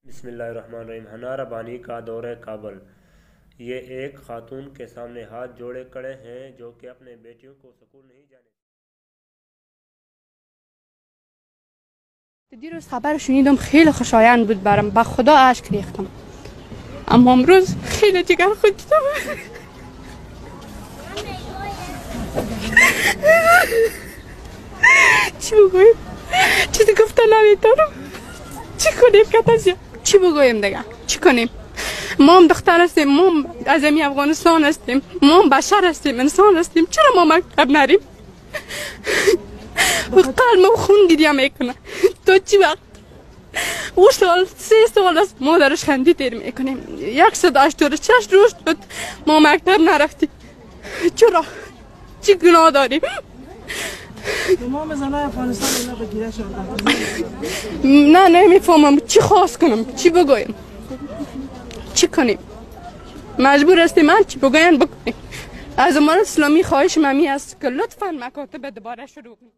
बिस्मिल्लाहिर्रहमानिर्रहीम। हना रबानी का दौरे काबुल। ये एक खातून के सामने हाथ जोड़े खड़े हैं जो कि अपने बेटियों को स्कूल नहीं जाने। دیروز خبر شنیدم خیلی خوشایند بود برام، با خدا اشک ریختم، اما امروز خیلی جگر خود دیدم. چی بگویم؟ چیزی گفتن نمیتونم. چی کنیم کتازیا؟ چی بگویم دیگه؟ چی کنیم؟ ما هم دختر هستیم، ما هم از این افغانستان هستیم، ما هم بشر هستیم، انسان هستیم، چرا ما مکتب نریم؟ و قلبم خون گریه میکنه. تو چی وقت؟ او سال 3 سال است مادرش خندی تیر میکنیم، 186 روز شد ما مکتب نرفتیم. چرا؟ چی گناه داریم؟ تمام زنای افغانستان اینا بگیره شدن. نه نمیفهمم چی خواست کنم، چی بگویم، چی کنیم؟ مجبور هستیم من چی بگویم بکنیم. از امارات اسلامی خواهش ممی است که لطفاً مکاتب دوباره شروع کنیم.